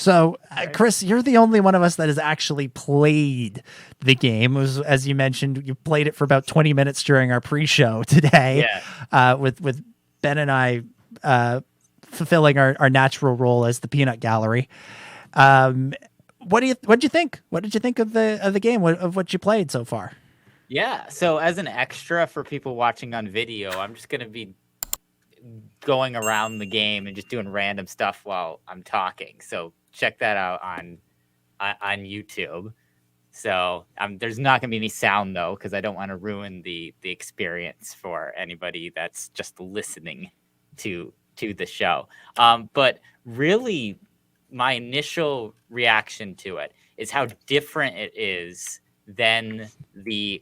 So, Right. Chris, you're the only one of us that has actually played the game. It was, as you mentioned, you played it for about 20 minutes during our pre-show today, with Ben and I fulfilling our natural role as the peanut gallery. What'd you think? What did you think of the game? Of what you played so far? Yeah. So as an extra for people watching on video, I'm just gonna be going around the game and just doing random stuff while I'm talking. So check that out on YouTube. So there's not gonna be any sound though, because I don't want to ruin the experience for anybody that's just listening to the show. But really, my initial reaction to it is how different it is than the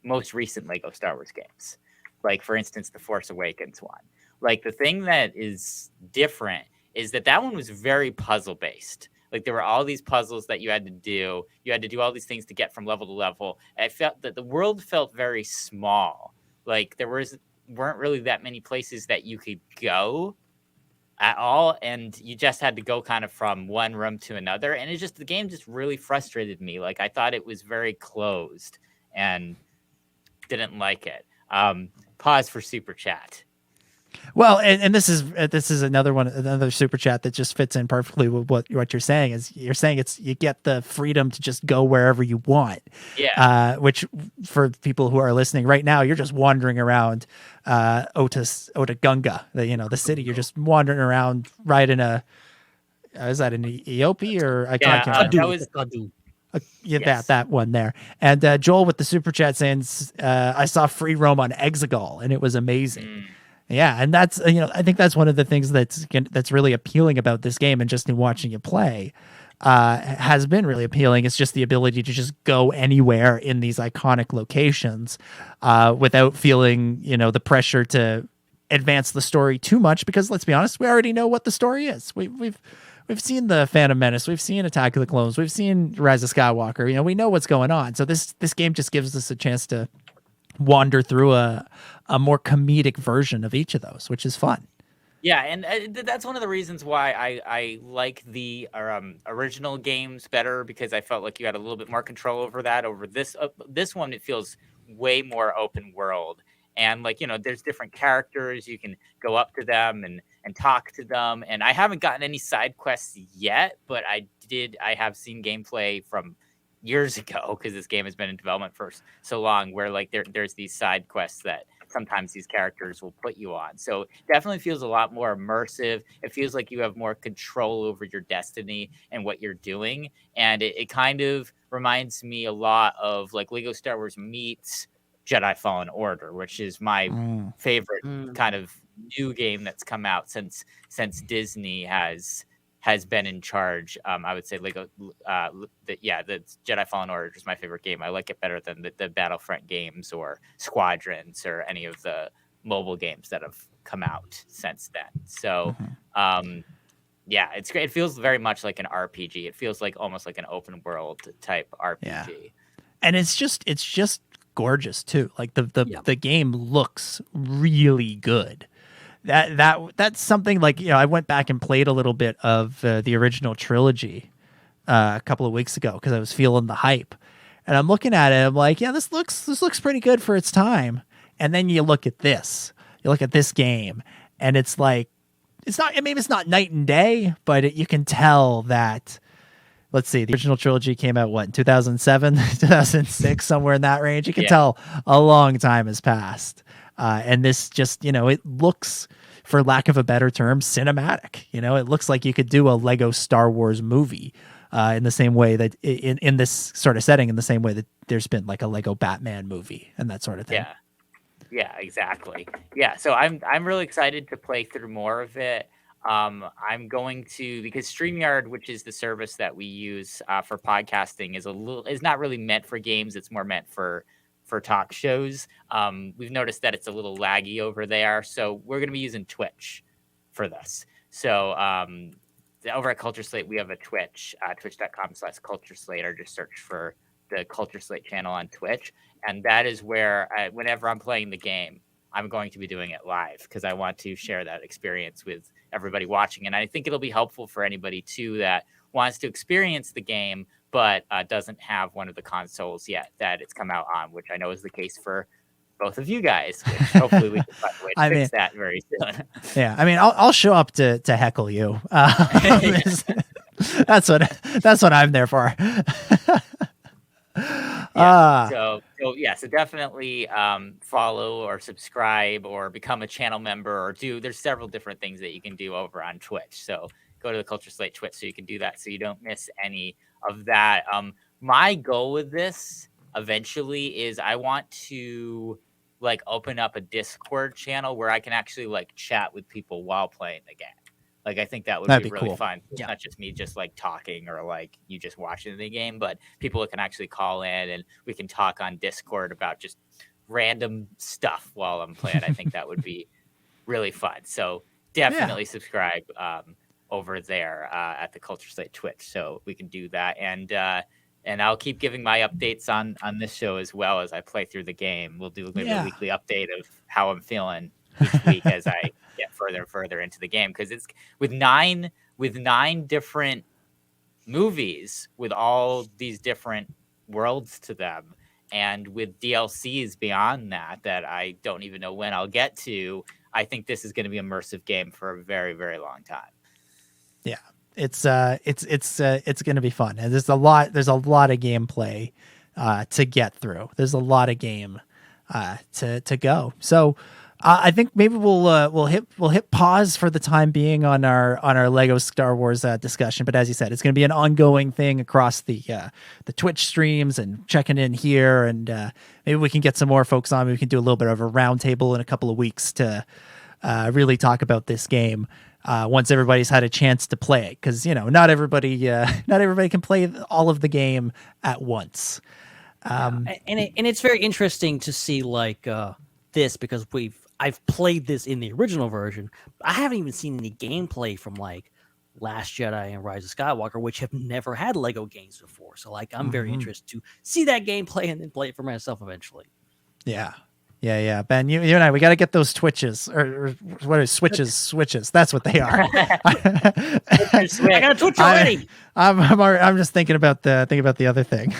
most recent Lego Star Wars games. Like, for instance, the Force Awakens one. Like, the thing that is different is that one was very puzzle based. Like, there were all these puzzles that you had to do. You had to do all these things to get from level to level. I felt that the world felt very small. Like, weren't really that many places that you could go at all, and you just had to go kind of from one room to another. And the game just really frustrated me. Like, I thought it was very closed and didn't like it. Pause for super chat. Well, and this is another super chat that just fits in perfectly with what you're saying. Is you're saying you get the freedom to just go wherever you want. Yeah. Which for people who are listening right now, you're just wandering around Otagunga, the city. You're just wandering around right in a. Is that in Ethiopia or I can't remember. That was Kadu. Yes. that one there. And Joel with the super chat saying, I saw free roam on Exegol and it was amazing. Yeah, and that's I think that's one of the things that's really appealing about this game, and just in watching you play, has been really appealing. It's just the ability to just go anywhere in these iconic locations, without feeling the pressure to advance the story too much. Because let's be honest, we already know what the story is. We've seen the Phantom Menace, we've seen Attack of the Clones, we've seen Rise of Skywalker. We know what's going on. So this game just gives us a chance to wander through a more comedic version of each of those, which is fun. Yeah, and that's one of the reasons why I like the original games better, because I felt like you had a little bit more control over that. Over this one, it feels way more open world, and there's different characters. You can go up to them and talk to them. And I haven't gotten any side quests yet, but I have seen gameplay from years ago, because this game has been in development for so long, where there's these side quests that sometimes these characters will put you on. So it definitely feels a lot more immersive. It feels like you have more control over your destiny and what you're doing. And it kind of reminds me a lot of Lego Star Wars meets Jedi Fallen Order, which is my favorite kind of new game that's come out since Disney has been in charge. I would say Lego, the Jedi Fallen Order is my favorite game. I like it better than the Battlefront games or Squadrons or any of the mobile games that have come out since then. So, it's great. It feels very much like an RPG. It feels almost like an open world type RPG. Yeah. And it's just gorgeous too. Like the game looks really good. That's something I went back and played a little bit of the original trilogy a couple of weeks ago because I was feeling the hype, and I'm looking at it. I'm like, yeah, this looks pretty good for its time. And then you look at this game, and it's like it's not night and day, but you can tell that. Let's see, the original trilogy came out in 2007, 2006, somewhere in that range. You can tell a long time has passed. And this just, it looks, for lack of a better term, cinematic. It looks like you could do a Lego Star Wars movie in the same way that in this sort of setting, in the same way that there's been a Lego Batman movie and that sort of thing. Yeah, exactly. Yeah, so I'm really excited to play through more of it. I'm going to, because StreamYard, which is the service that we use for podcasting, is not really meant for games. It's more meant for talk shows. We've noticed that it's a little laggy over there, so we're going to be using Twitch for this. So over at Culture Slate, we have a Twitch, twitch.com/Culture Slate, or just search for the Culture Slate channel on Twitch. And that is where, whenever I'm playing the game, I'm going to be doing it live, because I want to share that experience with everybody watching. And I think it'll be helpful for anybody too that wants to experience the game, but doesn't have one of the consoles yet that it's come out on, which I know is the case for both of you guys, which hopefully we can find a way to fix that very soon. Yeah, I mean, I'll show up to heckle you. That's what I'm there for. So definitely follow or subscribe or become a channel member or there's several different things that you can do over on Twitch. So go to the Culture Slate Twitch so you can do that so you don't miss any of that. My goal with this eventually is I want to like open up a Discord channel where I can actually like chat with people while playing the game. Like, I think that'd be really cool. Fun. It's not just me just like talking or like you just watching the game, but people can actually call in and we can talk on Discord about just random stuff while I'm playing. I think that would be really fun. So definitely subscribe over there at the Culture Slate Twitch so we can do that. And I'll keep giving my updates on this show as well as I play through the game. We'll do maybe a weekly update of how I'm feeling each week as I get further and further into the game, because it's with nine different movies with all these different worlds to them, and with DLCs beyond that I don't even know when I'll get to. I think this is going to be an immersive game for a very, very long time. Yeah. It's going to be fun, and there's a lot of gameplay to get through. There's a lot of game to go. So I think maybe we'll hit pause for the time being on our Lego Star Wars discussion. But as you said, it's going to be an ongoing thing across the Twitch streams and checking in here, and maybe we can get some more folks on. Maybe we can do a little bit of a roundtable in a couple of weeks to really talk about this game. Once everybody's had a chance to play it, because not everybody can play all of the game at once. And it's very interesting to see like this, because I've played this in the original version. I haven't even seen any gameplay from like Last Jedi and Rise of Skywalker, which have never had Lego games before. So like I'm very interested to see that gameplay and then play it for myself eventually. Yeah. Ben, you and I, we got to get those Twitches or what is switches? That's what they are. I got a Twitch already. I'm just thinking about the other thing.